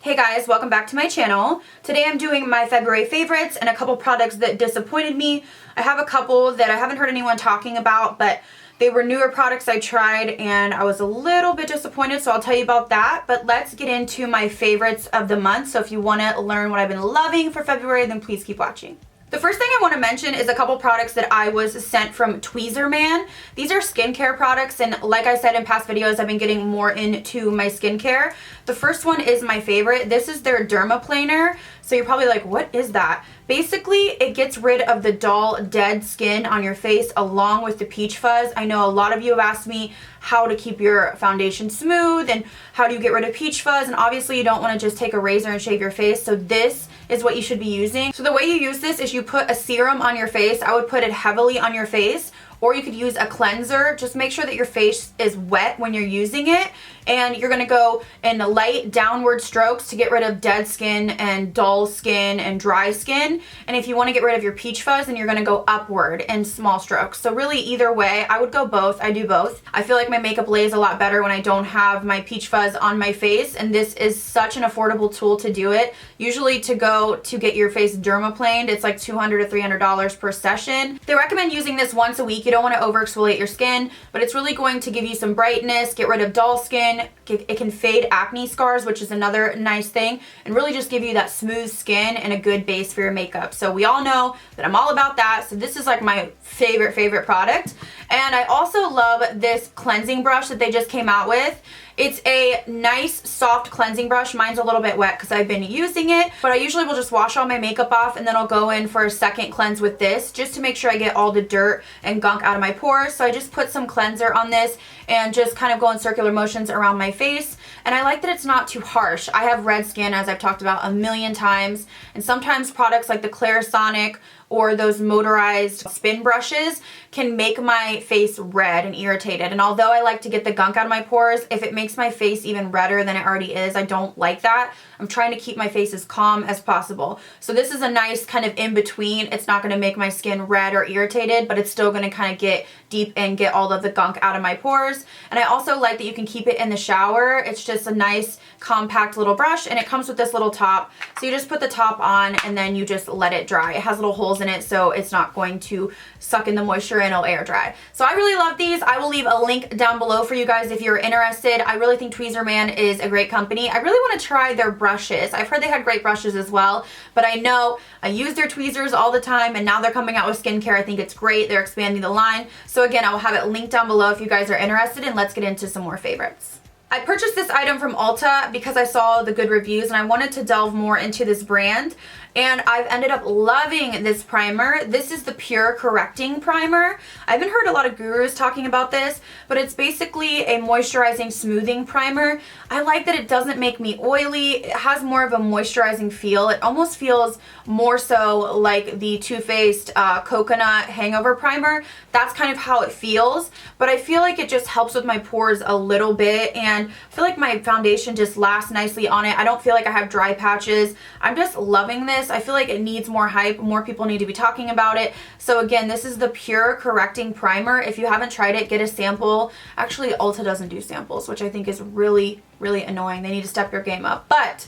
Hey guys, welcome back to my channel. Today I'm doing my February favorites and a couple products that disappointed me. I have a couple that I haven't heard anyone talking about, but they were newer products I tried and I was a little bit disappointed, so I'll tell you about that. But let's get into my favorites of the month. So if you want to learn what I've been loving for February, then please keep watching. The first thing I want to mention is a couple products that I was sent from Tweezerman. These are skincare products, and like I said in past videos, I've been getting more into my skincare. The first one is my favorite. This is their dermaplaner. So you're probably like, what is that? Basically, it gets rid of the dull, dead skin on your face along with the peach fuzz. I know a lot of you have asked me how to keep your foundation smooth and how do you get rid of peach fuzz, and obviously you don't want to just take a razor and shave your face, so this is what you should be using. So the way you use this is you put a serum on your face. I would put it heavily on your face, or you could use a cleanser. Just make sure that your face is wet when you're using it, and you're gonna go in light downward strokes to get rid of dead skin and dull skin and dry skin. And if you wanna get rid of your peach fuzz, then you're gonna go upward in small strokes. So really either way, I would go both. I do both. I feel like my makeup lays a lot better when I don't have my peach fuzz on my face, and this is such an affordable tool to do it. Usually to go to get your face dermaplaned, it's like $200 to $300 per session. They recommend using this once a week. You don't want to over exfoliate your skin, but it's really going to give you some brightness, get rid of dull skin. It can fade acne scars, which is another nice thing, and really just give you that smooth skin and a good base for your makeup. So we all know that I'm all about that. So this is like my favorite product. And I also love this cleansing brush that they just came out with. It's a nice soft cleansing brush. Mine's a little bit wet because I've been using it, but I usually will just wash all my makeup off and then I'll go in for a second cleanse with this just to make sure I get all the dirt and gunk out of my pores. So I just put some cleanser on this and just kind of go in circular motions around my face. And I like that it's not too harsh. I have red skin, as I've talked about a million times, and sometimes products like the Clarisonic or those motorized spin brushes can make my face red and irritated. And although I like to get the gunk out of my pores, if it makes my face even redder than it already is, I don't like that. I'm trying to keep my face as calm as possible. So this is a nice kind of in between. It's not gonna make my skin red or irritated, but it's still gonna kind of get deep and get all of the gunk out of my pores. And I also like that you can keep it in the shower. It's just a nice compact little brush, and it comes with this little top. So you just put the top on and then you just let it dry. It has little holes in it, so it's not going to suck in the moisture and it'll air dry. So I really love these. I will leave a link down below for you guys if you're interested. I really think Tweezerman is a great company. I really want to try their brushes. I've heard they had great brushes as well, but I know I use their tweezers all the time, and now they're coming out with skincare. I think it's great. They're expanding the line. So again, I will have it linked down below if you guys are interested, and let's get into some more favorites. I purchased this item from Ulta because I saw the good reviews and I wanted to delve more into this brand, and I've ended up loving this primer. This is the Pure Correcting Primer. I haven't heard a lot of gurus talking about this, but it's basically a moisturizing smoothing primer. I like that it doesn't make me oily. It has more of a moisturizing feel. It almost feels more so like the Too Faced Coconut Hangover Primer. That's kind of how it feels, but I feel like it just helps with my pores a little bit, and I feel like my foundation just lasts nicely on it. I don't feel like I have dry patches. I'm just loving this. I feel like it needs more hype. More people need to be talking about it. So again, this is the Pure Correcting Primer. If you haven't tried it, get a sample. Actually, Ulta doesn't do samples, which I think is really annoying. They need to step your game up. But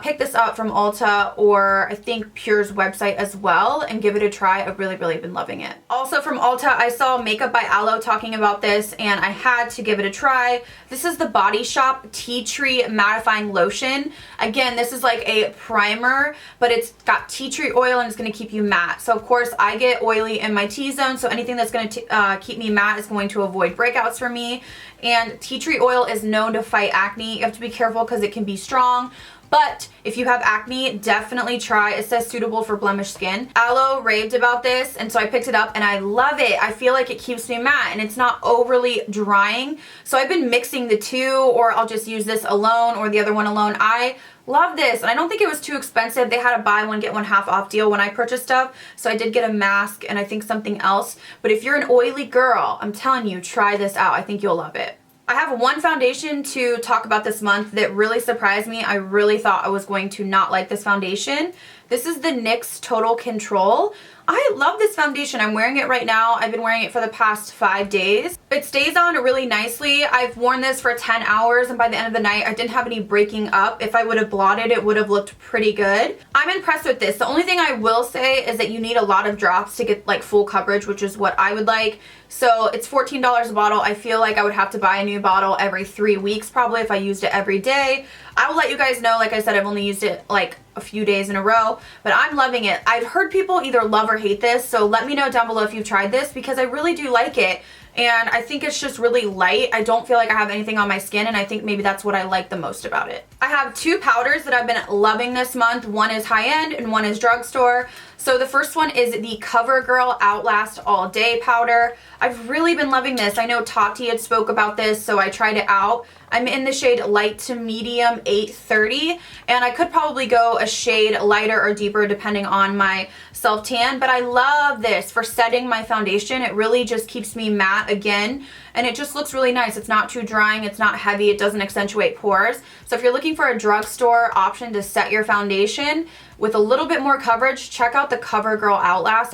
pick this up from Ulta, or I think Pure's website as well, and give it a try. I've really been loving it. Also from Ulta, I saw Makeup by Aloe talking about this, and I had to give it a try. This is the Body Shop Tea Tree Mattifying Lotion. Again, this is like a primer, but it's got tea tree oil and it's going to keep you matte. So of course I get oily in my T-zone, so anything that's going to keep me matte is going to avoid breakouts for me. And tea tree oil is known to fight acne. You have to be careful because it can be strong. But if you have acne, definitely try. It says suitable for blemished skin. Aloe raved about this, and so I picked it up and I love it. I feel like it keeps me matte and it's not overly drying. So I've been mixing the two, or I'll just use this alone or the other one alone. I love this, and I don't think it was too expensive. They had a buy one get one half off deal when I purchased stuff, so I did get a mask and I think something else. But if you're an oily girl, I'm telling you, try this out. I think you'll love it. I have one foundation to talk about this month that really surprised me. I really thought I was going to not like this foundation. This is the NYX Total Control. I love this foundation. I'm wearing it right now. I've been wearing it for the past 5 days. It stays on really nicely. I've worn this for 10 hours and by the end of the night I didn't have any breaking up. If I would have blotted, it would have looked pretty good. I'm impressed with this. The only thing I will say is that you need a lot of drops to get like full coverage, which is what I would like. So it's $14 a bottle. I feel like I would have to buy a new bottle every 3 weeks probably if I used it every day. I will let you guys know, like I said, I've only used it like a few days in a row, but I'm loving it. I've heard people either love or hate this, so let me know down below if you've tried this because I really do like it. And I think it's just really light. I don't feel like I have anything on my skin, and I think maybe that's what I like the most about it. I have 2 powders that I've been loving this month. One is high-end and one is drugstore. So the first one is the CoverGirl Outlast All Day powder. I've really been loving this. I know Tati had spoke about this, so I tried it out. I'm in the shade light to medium 830, and I could probably go a shade lighter or deeper depending on my self tan, but I love this for setting my foundation. It really just keeps me matte again, and it just looks really nice. It's not too drying, it's not heavy, it doesn't accentuate pores. So if you're looking for a drugstore option to set your foundation with a little bit more coverage, check out the CoverGirl Outlast.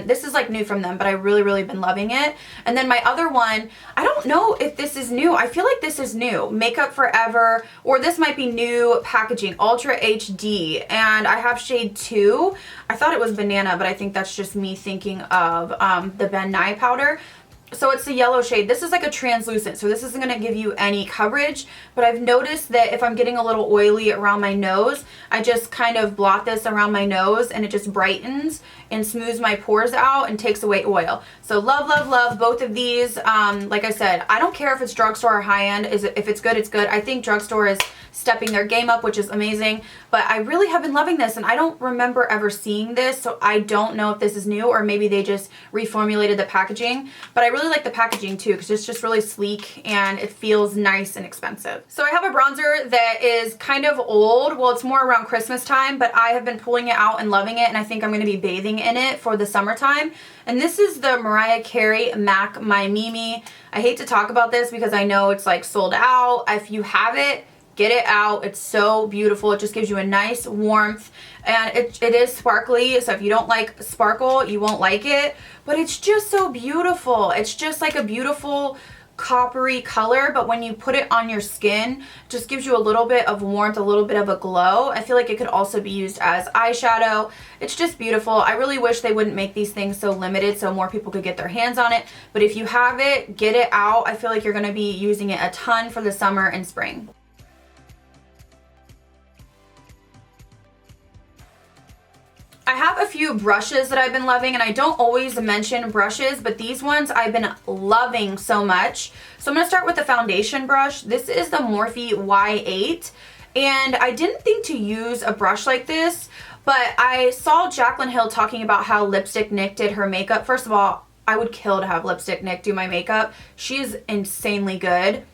This is like new from them, but I really been loving it. And then my other one, I don't know if this is new. I feel like this is new. Makeup Forever, or this might be new packaging, Ultra HD, and I have shade 2. I thought it was banana, but I think that's just me thinking of the Ben Nye powder. So it's a yellow shade. This is like a translucent, so this isn't going to give you any coverage, but I've noticed that if I'm getting a little oily around my nose, I just kind of blot this around my nose and it just brightens and smooths my pores out and takes away oil. So love both of these. Like I said, I don't care if it's drugstore or high-end. If it's good, it's good. I think drugstore is stepping their game up, which is amazing, but I really have been loving this, and I don't remember ever seeing this, so I don't know if this is new or maybe they just reformulated the packaging, but I really like the packaging too because it's just really sleek and it feels nice and expensive. So I have a bronzer that is kind of old. Well, it's more around Christmas time, but I have been pulling it out and loving it, and I think I'm going to be bathing in it for the summertime. And this is the Mariah Carey MAC My Mimi. I hate to talk about this because I know it's like sold out. If you have it, get it out. It's so beautiful. It just gives you a nice warmth, and it is sparkly, so if you don't like sparkle, you won't like it, but it's just so beautiful. It's just like a beautiful coppery color, but when you put it on your skin, it just gives you a little bit of warmth, a little bit of a glow. I feel like it could also be used as eyeshadow. It's just beautiful. I really wish they wouldn't make these things so limited so more people could get their hands on it, but if you have it, get it out. I feel like you're going to be using it a ton for the summer and spring. I have a few brushes that I've been loving, and I don't always mention brushes, but these ones I've been loving so much. So I'm going to start with the foundation brush. This is the Morphe Y8, and I didn't think to use a brush like this, but I saw Jaclyn Hill talking about how Lipstick Nick did her makeup. First of all, I would kill to have Lipstick Nick do my makeup. She is insanely good.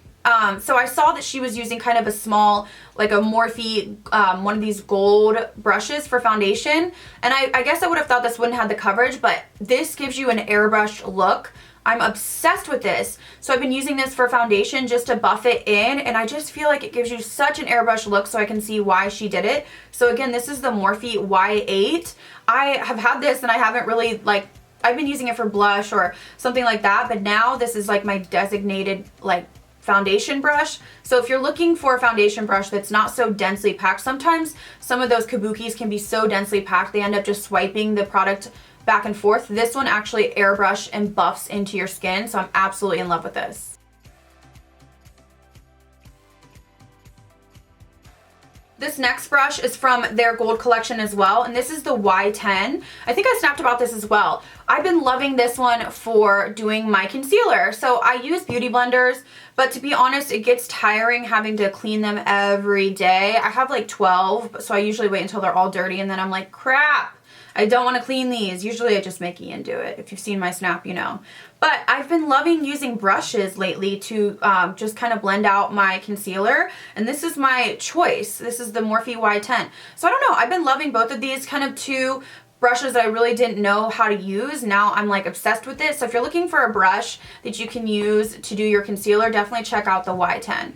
So I saw that she was using kind of a small, like a Morphe, one of these gold brushes for foundation. And I guess I would have thought this wouldn't have the coverage, but this gives you an airbrush look. I'm obsessed with this. So I've been using this for foundation just to buff it in, and I just feel like it gives you such an airbrush look, so I can see why she did it. So again, this is the Morphe Y8. I have had this and I haven't really I've been using it for blush or something like that, but now this is like my designated foundation brush. So if you're looking for a foundation brush that's not so densely packed, sometimes some of those kabukis can be so densely packed they end up just swiping the product back and forth. This one actually airbrush and buffs into your skin, so I'm absolutely in love with this. This next brush is from their gold collection as well, and this is the Y10. I think I snapped about this as well. I've been loving this one for doing my concealer. So I use beauty blenders, but to be honest, it gets tiring having to clean them every day. I have like 12, so I usually wait until they're all dirty, and then I'm like, crap, I don't want to clean these. Usually I just make Ian do it. If you've seen my snap, you know. But I've been loving using brushes lately to just kind of blend out my concealer. And this is my choice. This is the Morphe Y10. So I don't know. I've been loving both of these, kind of two brushes that I really didn't know how to use. Now I'm like obsessed with it. So if you're looking for a brush that you can use to do your concealer, definitely check out the Y10.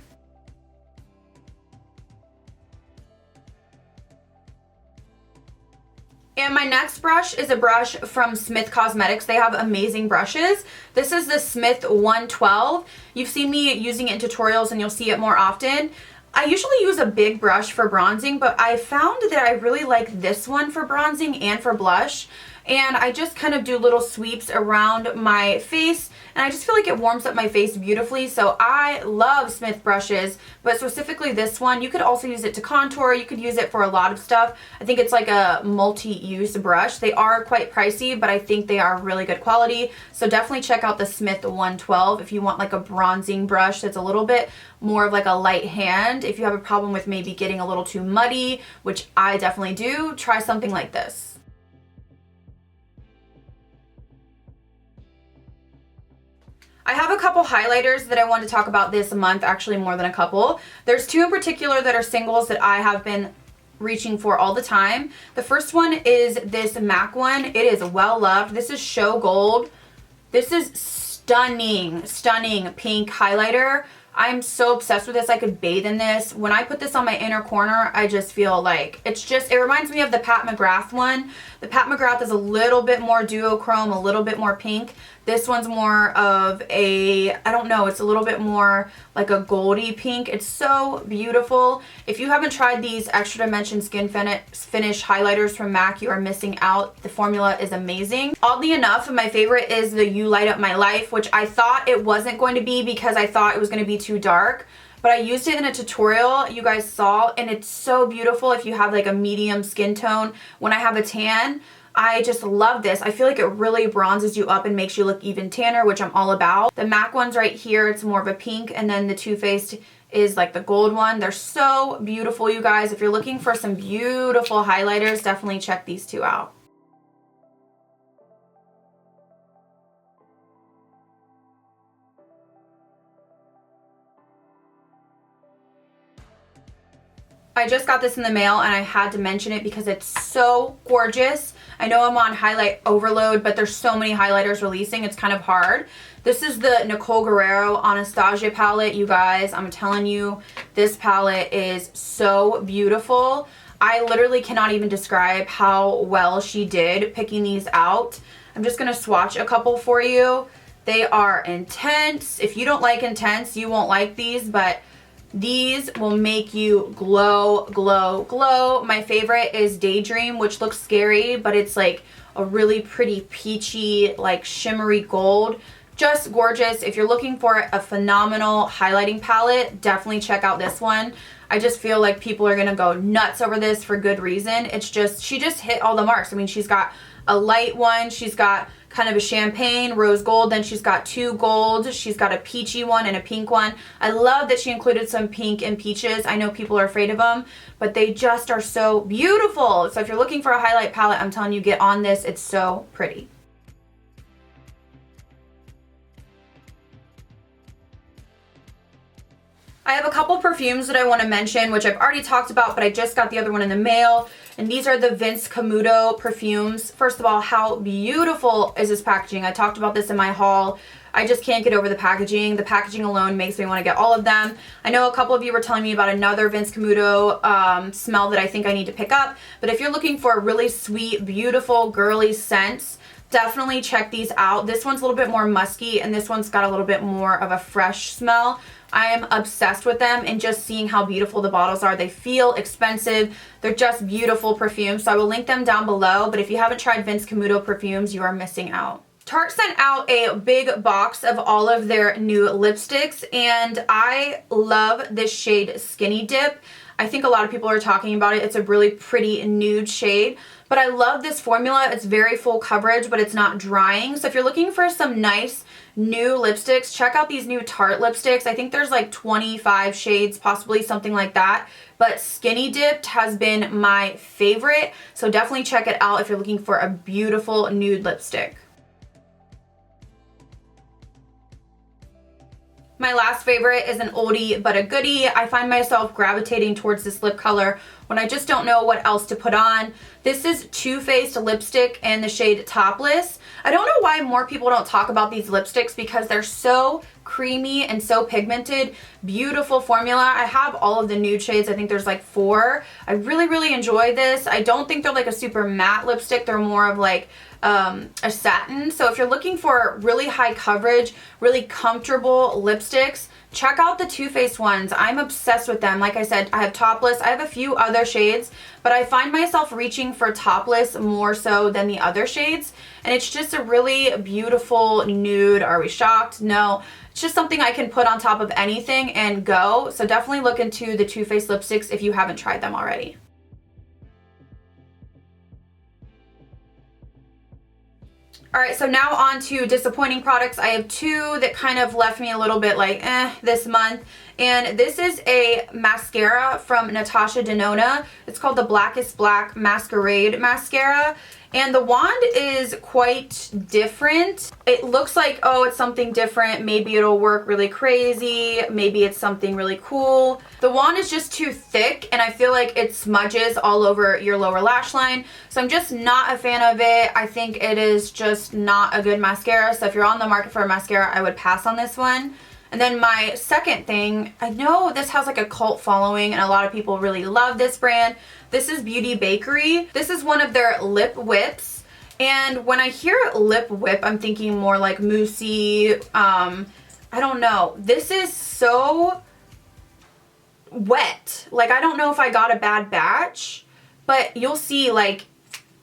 And my next brush is a brush from Smith Cosmetics. They have amazing brushes. This is the Smith 112. You've seen me using it in tutorials and you'll see it more often. I usually use a big brush for bronzing, but I found that I really like this one for bronzing and for blush. And I just kind of do little sweeps around my face, and I just feel like it warms up my face beautifully. So I love Smith brushes, but specifically this one. You could also use it to contour. You could use it for a lot of stuff. I think it's like a multi-use brush. They are quite pricey, but I think they are really good quality. So definitely check out the Smith 112 if you want like a bronzing brush that's a little bit more of like a light hand. If you have a problem with maybe getting a little too muddy, which I definitely do, try something like this. I have a couple highlighters that I want to talk about this month, actually more than a couple. There's two in particular that are singles that I have been reaching for all the time. The first one is this MAC one. It is well loved. This is Show Gold. This is stunning, stunning pink highlighter. I'm so obsessed with this. I could bathe in this. When I put this on my inner corner, I just feel like it reminds me of the Pat McGrath one. The Pat McGrath is a little bit more duochrome, a little bit more pink. This one's more of a, I don't know, it's a little bit more like a goldy pink. It's so beautiful. If you haven't tried these Extra Dimension Skin Finish highlighters from MAC, you are missing out. The formula is amazing. Oddly enough, my favorite is the You Light Up My Life, which I thought it wasn't going to be because I thought it was going to be too dark. But I used it in a tutorial you guys saw, and it's so beautiful if you have like a medium skin tone. When I have a tan, I just love this. I feel like it really bronzes you up and makes you look even tanner, which I'm all about. The MAC one's right here. It's more of a pink, and then the Too Faced is like the gold one. They're so beautiful, you guys. If you're looking for some beautiful highlighters, definitely check these two out. I just got this in the mail and I had to mention it because it's so gorgeous. I know I'm on highlight overload, but there's so many highlighters releasing, it's kind of hard. This is the Nicole Guerrero Anastasia palette, you guys. I'm telling you, this palette is so beautiful. I literally cannot even describe how well she did picking these out. I'm just gonna swatch a couple for you. They are intense. If you don't like intense, you won't like these, but these will make you glow, glow, glow. My favorite is Daydream, which looks scary, but it's like a really pretty peachy, like shimmery gold. Just gorgeous. If you're looking for a phenomenal highlighting palette, definitely check out this one. I just feel like people are gonna go nuts over this for good reason. It's just, she just hit all the marks. I mean, she's got a light one, she's got kind of a champagne, rose gold, then she's got two golds, she's got a peachy one and a pink one. I love that she included some pink and peaches. I know people are afraid of them, but they just are so beautiful. So if you're looking for a highlight palette, I'm telling you, get on this. It's so pretty. I have a couple perfumes that I want to mention, which I've already talked about, but I just got the other one in the mail. And these are the Vince Camuto perfumes. First of all, how beautiful is this packaging? I talked about this in my haul. I just can't get over the packaging. The packaging alone makes me want to get all of them. I know a couple of you were telling me about another Vince Camuto smell that I think I need to pick up. But if you're looking for a really sweet, beautiful, girly scent, definitely check these out. This one's a little bit more musky, and this one's got a little bit more of a fresh smell. I am obsessed with them, and just seeing how beautiful the bottles are. They feel expensive. They're just beautiful perfumes, so I will link them down below. But if you haven't tried Vince Camuto perfumes, you are missing out. Tarte sent out a big box of all of their new lipsticks, and I love this shade Skinny Dip. I think a lot of people are talking about it. It's a really pretty nude shade, but I love this formula. It's very full coverage, but it's not drying. So if you're looking for some nice new lipsticks, check out these new Tarte lipsticks. I think there's like 25 shades, possibly something like that. But Skinny Dipped has been my favorite, so definitely check it out if you're looking for a beautiful nude lipstick. My last favorite is an oldie but a goodie. I find myself gravitating towards this lip color when I just don't know what else to put on. This is Too Faced lipstick in the shade Topless. I don't know why more people don't talk about these lipsticks because they're so creamy and so pigmented. Beautiful formula. I have all of the nude shades. I think there's like 4. I really enjoy this. I don't think they're like a super matte lipstick. They're more of like a satin. So if you're looking for really high coverage, really comfortable lipsticks, check out the Too Faced ones. I'm obsessed with them. Like I said, I have Topless. I have a few other shades, but I find myself reaching for Topless more so than the other shades. And it's just a really beautiful nude. Are we shocked? No. It's just something I can put on top of anything and go. So definitely look into the Too Faced lipsticks if you haven't tried them already. Alright, so now on to disappointing products. I have 2 that kind of left me a little bit like, this month. And this is a mascara from Anastasia. It's called the Blackest Black Masquerade Mascara. And the wand is quite different. It looks like, oh, it's something different. Maybe it'll work really crazy. Maybe it's something really cool. The wand is just too thick and I feel like it smudges all over your lower lash line. So I'm just not a fan of it. I think it is just not a good mascara. So if you're on the market for a mascara, I would pass on this one. And then my second thing, I know this has like a cult following and a lot of people really love this brand. This is Beauty Bakery. This is one of their lip whips. And when I hear lip whip, I'm thinking more like moussey. I don't know. This is so wet. Like, I don't know if I got a bad batch, but you'll see, like,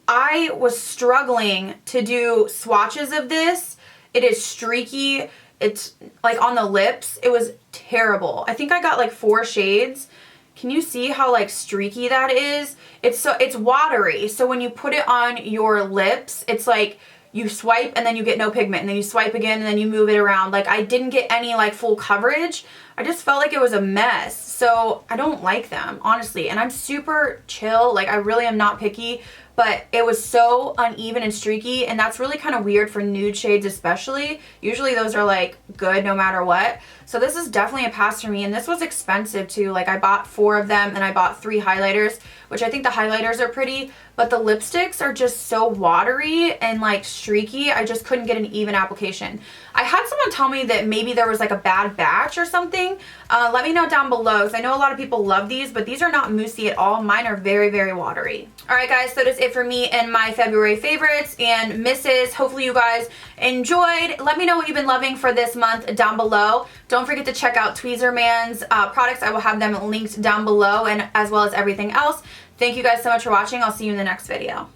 I was struggling to do swatches of this. It is streaky. It's like on the lips. It was terrible. I think I got like 4 shades. Can you see how like streaky that is? It's watery. So when you put it on your lips, it's like you swipe and then you get no pigment, and then you swipe again and then you move it around. Like, I didn't get any like full coverage. I just felt like it was a mess. So I don't like them, honestly. And I'm super chill. Like, I really am not picky, but it was so uneven and streaky, and that's really kind of weird for nude shades especially. Usually those are like good no matter what. So this is definitely a pass for me, and this was expensive too. Like, I bought 4 of them and I bought 3 highlighters, which I think the highlighters are pretty, but the lipsticks are just so watery and like streaky. I just couldn't get an even application. I had someone tell me that maybe there was like a bad batch or something. Let me know down below, because I know a lot of people love these, but these are not moussey at all. Mine are very watery. Alright guys, so that's it for me and my February favorites and misses. Hopefully you guys enjoyed. Let me know what you've been loving for this month down below. Don't forget to check out Tweezerman's products. I will have them linked down below, and as well as everything else. Thank you guys so much for watching. I'll see you in the next video.